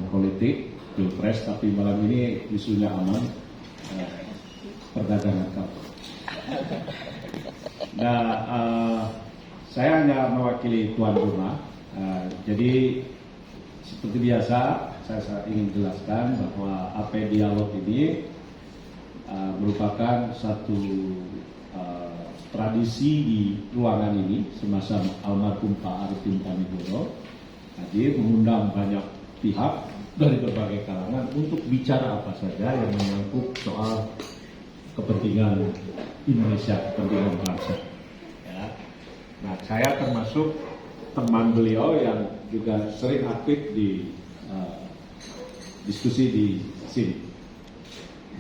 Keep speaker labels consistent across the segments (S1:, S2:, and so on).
S1: politik, pilpres, tapi malam ini isunya aman, perdagangan kapal. Nah, saya hanya mewakili tuan rumah, jadi seperti biasa saya ingin jelaskan bahwa AP Dialog ini merupakan satu tradisi di ruangan ini semasa almarhum Pak Arifin Tanigoro hadir mengundang banyak pihak dari berbagai kalangan untuk bicara apa saja yang menyangkut soal kepentingan Indonesia, kepentingan bangsa. Ya. Nah, saya termasuk teman beliau yang juga sering aktif di diskusi di sini.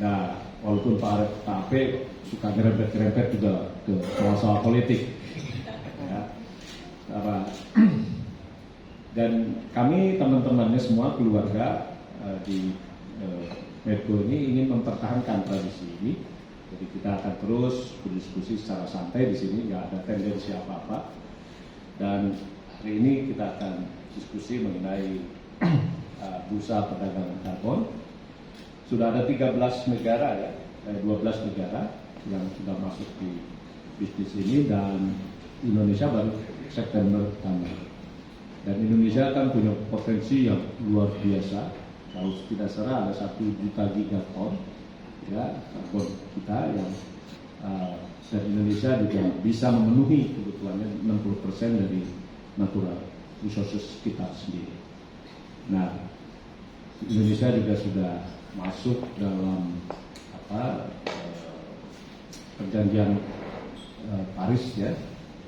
S1: Nah, walaupun Pak Ape suka ngerempet-ngerempet juga ke soal-soal politik. Ya. Dan kami teman-temannya semua keluarga di Medco ini ingin mempertahankan tradisi ini. Jadi kita akan terus berdiskusi secara santai di sini, nggak ada tendensi apa-apa. Dan hari ini kita akan diskusi mengenai bursa perdagangan karbon. Sudah ada 13 negara ya, 12 negara yang sudah masuk di bisnis ini dan Indonesia baru September tambah. Dan Indonesia kan punya potensi yang luar biasa. Kalau tidak salah ada 1 juta gigaton ya karbon kita yang dan Indonesia juga bisa memenuhi kebutuhannya 60% dari natural resources kita sendiri. Nah, Indonesia juga sudah masuk dalam perjanjian Paris ya.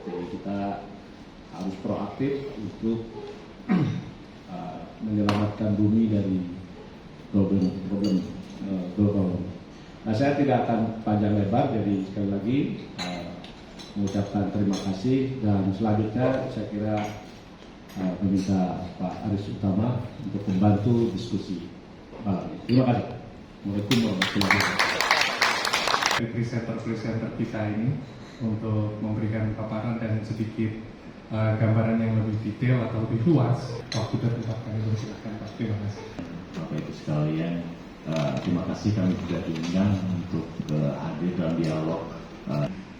S1: Jadi kita harus proaktif untuk menyelamatkan bumi dari problem global. Nah, saya tidak akan panjang lebar, jadi sekali lagi mengucapkan terima kasih dan selanjutnya saya kira meminta Pak Aris Utama untuk membantu diskusi malam ini. Terima kasih. Assalamualaikum warahmatullahi wabarakatuh.
S2: Presenter kita ini untuk memberikan paparan dan sedikit gambaran yang lebih detail atau lebih luas. Waktu dan tempat kami persilakan Pak. Terima kasih.
S3: Bapak Ibu sekalian, terima kasih kami sudah diundang untuk hadir dalam dialog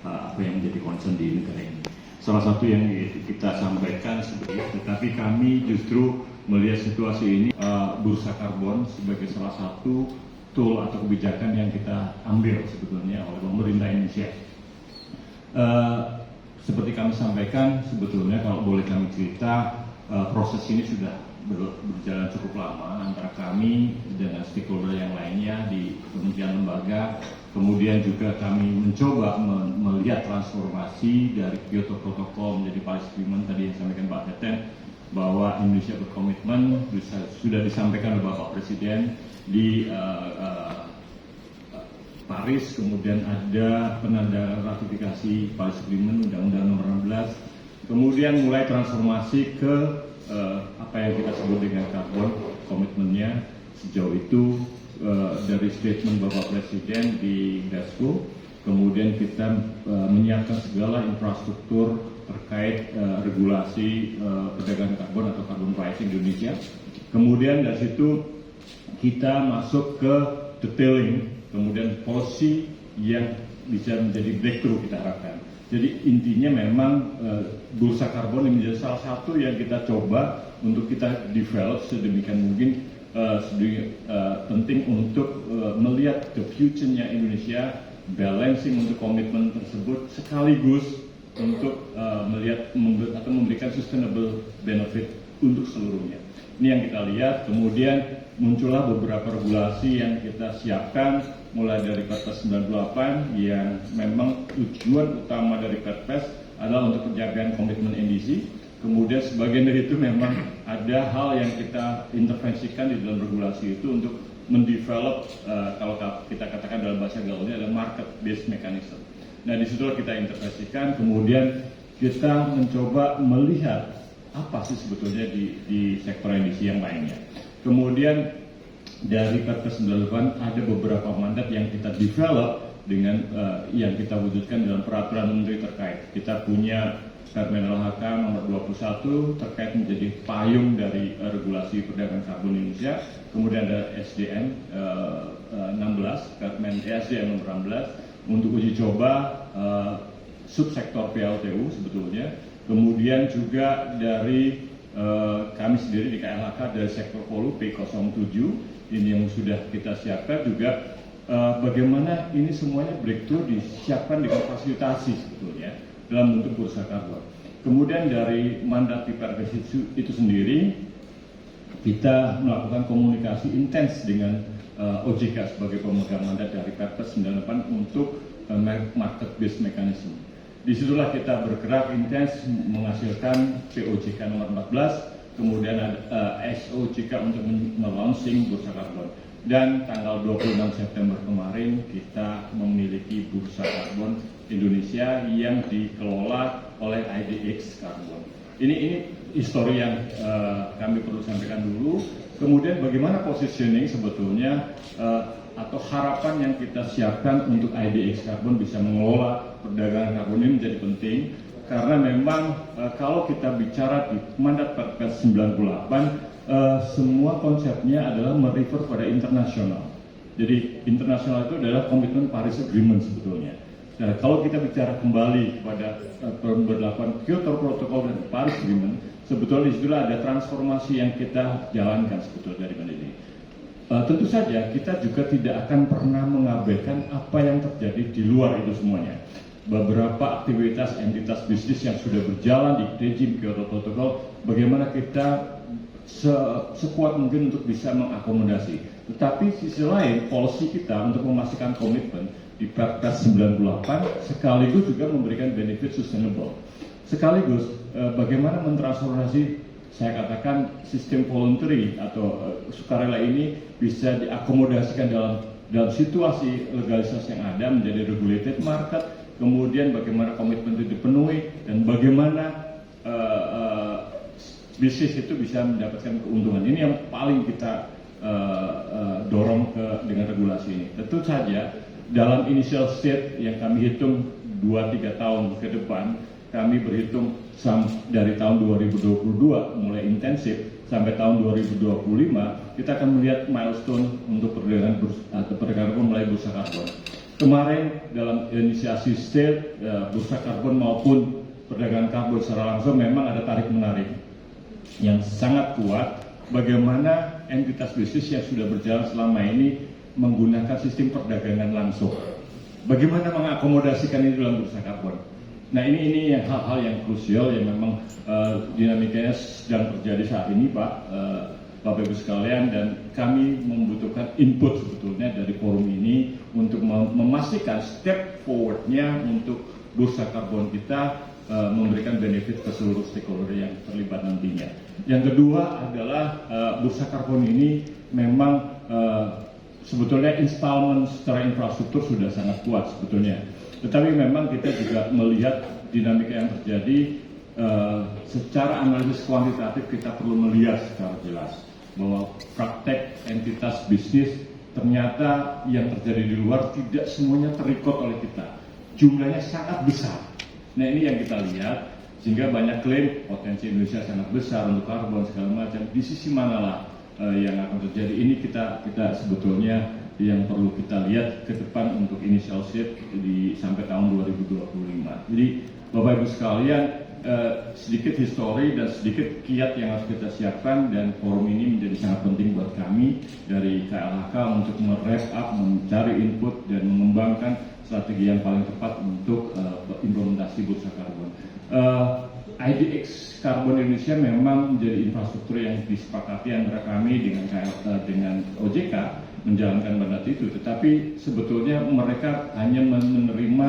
S3: apa yang menjadi concern di negara ini. Salah satu yang kita sampaikan seperti itu, tetapi kami justru melihat situasi ini bursa karbon sebagai salah satu tool atau kebijakan yang kita ambil sebetulnya oleh pemerintah Indonesia. Seperti kami sampaikan, sebetulnya kalau boleh kami cerita, proses ini sudah berjalan cukup lama antara kami dengan stakeholder yang lainnya di kementerian lembaga. Kemudian juga kami mencoba melihat transformasi dari Kyoto Protocol menjadi Paris Agreement tadi yang disampaikan Pak Teten, bahwa Indonesia berkomitmen, sudah disampaikan oleh Bapak Presiden di Paris, kemudian ada penanda ratifikasi Paris Agreement Undang-Undang Nomor 16, kemudian mulai transformasi ke apa yang kita sebut dengan karbon komitmennya. Sejauh itu dari statement Bapak Presiden di Glasgow, kemudian kita menyiapkan segala infrastruktur terkait regulasi perdagangan karbon atau carbon pricing di Indonesia. Kemudian dari situ kita masuk ke detailing, kemudian policy yang bisa menjadi breakthrough kita harapkan. Jadi intinya memang bursa karbon ini menjadi salah satu yang kita coba untuk kita develop sedemikian mungkin penting untuk melihat the future-nya Indonesia, balancing untuk komitmen tersebut sekaligus untuk melihat atau memberikan sustainable benefit untuk seluruhnya. Ini yang kita lihat. Kemudian muncullah beberapa regulasi yang kita siapkan, mulai dari Perpres 98 yang memang tujuan utama dari Perpres adalah untuk penjagaan komitmen NDC. Kemudian sebagian dari itu memang ada hal yang kita intervensikan di dalam regulasi itu untuk mendevelop kalau kita katakan dalam bahasa gaulnya adalah market based mechanism. Nah, di situ kita intervensikan, kemudian kita mencoba melihat apa sih sebetulnya di sektor NDC yang lainnya. Kemudian dari Perpres 98 ada beberapa mandat yang kita develop dengan yang kita wujudkan dalam peraturan menteri terkait. Kita punya Permen LHK nomor 21 terkait menjadi payung dari regulasi perdagangan karbon Indonesia. Kemudian ada SDN 16, Permen ESDM nomor 16 untuk uji coba subsektor PLTU sebetulnya. Kemudian juga dari kami sendiri di KLHK dari sektor hulu P07 ini yang sudah kita siapkan juga. Bagaimana ini semuanya breakthrough disiapkan dengan fasilitasi sebetulnya dalam bentuk bursa karbon. Kemudian dari mandat PPRPS itu sendiri kita melakukan komunikasi intens dengan OJK sebagai pemegang mandat dari Perpres 98 untuk market based mechanism. Disitulah kita bergerak intens menghasilkan POJK nomor 14, kemudian ada SOJK untuk melaunching bursa karbon. Dan tanggal 26 September kemarin kita memiliki bursa karbon Indonesia yang dikelola oleh IDX Karbon. Ini histori yang kami perlu sampaikan dulu. Kemudian bagaimana positioning sebetulnya atau harapan yang kita siapkan untuk IDX Karbon bisa mengelola perdagangan karbon ini menjadi penting. Karena memang kalau kita bicara di mandat Perpres 98 semua konsepnya adalah merefer pada internasional. Jadi internasional itu adalah komitmen Paris Agreement sebetulnya. Nah, kalau kita bicara kembali kepada pemberlakuan Kyoto Protocol dan Paris Agreement, sebetulnya disitulah ada transformasi yang kita jalankan sebetulnya dari mana ini. Tentu saja kita juga tidak akan pernah mengabaikan apa yang terjadi di luar itu semuanya. Beberapa aktivitas entitas bisnis yang sudah berjalan di rejim Kyoto Protocol, bagaimana kita sekuat mungkin untuk bisa mengakomodasi. Tetapi sisi lain, policy kita untuk memastikan komitmen di Perpres 98 sekaligus juga memberikan benefit sustainable. Sekaligus bagaimana mentransformasi, saya katakan sistem voluntary atau sukarela ini bisa diakomodasikan dalam situasi legalisasi yang ada menjadi regulated market. Kemudian bagaimana komitmen itu dipenuhi dan bagaimana bisnis itu bisa mendapatkan keuntungan. Ini yang paling kita dorong dengan regulasi ini. Tentu saja dalam initial state yang kami hitung 2-3 tahun ke depan, kami berhitung dari tahun 2022 mulai intensif sampai tahun 2025, kita akan melihat milestone untuk perdagangan mulai bursa karbon. Kemarin dalam inisiasi state bursa karbon maupun perdagangan karbon secara langsung memang ada tarik menarik yang sangat kuat. Bagaimana entitas bisnis yang sudah berjalan selama ini menggunakan sistem perdagangan langsung, bagaimana mengakomodasikan ini dalam bursa karbon. Nah ini yang hal-hal yang krusial yang memang dinamikanya sedang terjadi saat ini Bapak Ibu sekalian, dan kami membutuhkan input sebetulnya dari forum ini untuk memastikan step forwardnya untuk bursa karbon kita memberikan benefit ke seluruh stakeholder yang terlibat nantinya. Yang kedua adalah bursa karbon ini memang sebetulnya installment secara infrastruktur sudah sangat kuat sebetulnya. Tetapi memang kita juga melihat dinamika yang terjadi secara analisis kuantitatif. Kita perlu melihat secara jelas bahwa praktek entitas bisnis ternyata yang terjadi di luar tidak semuanya terikut oleh kita. Jumlahnya sangat besar. Nah ini yang kita lihat, sehingga banyak klaim potensi Indonesia sangat besar untuk karbon segala macam. Di sisi manalah yang akan terjadi? Ini kita sebetulnya yang perlu kita lihat ke depan untuk initial state sampai tahun 2025. Jadi Bapak Ibu sekalian, sedikit histori dan sedikit kiat yang harus kita siapkan, dan forum ini menjadi sangat penting buat kami dari KLHK untuk merep up, mencari input dan mengembangkan strategi yang paling tepat untuk implementasi bursa karbon. IDX Karbon Indonesia memang menjadi infrastruktur yang disepakati antara kami dengan OJK menjalankan mandat itu, tetapi sebetulnya mereka hanya menerima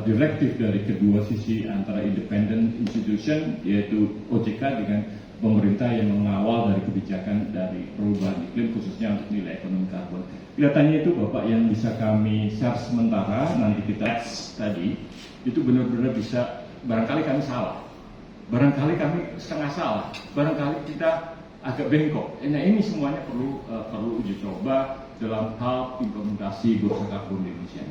S3: direktif dari kedua sisi antara independent institution yaitu OJK dengan pemerintah yang mengawal dari kebijakan dari perubahan iklim khususnya untuk nilai ekonomi karbon. Kelihatannya itu Bapak yang bisa kami share sementara, nanti kita tadi itu benar-benar bisa, barangkali kami salah, barangkali kami setengah salah, barangkali kita agak bengkok. Nah ini semuanya perlu uji coba dalam hal implementasi bursa karbon di Indonesia.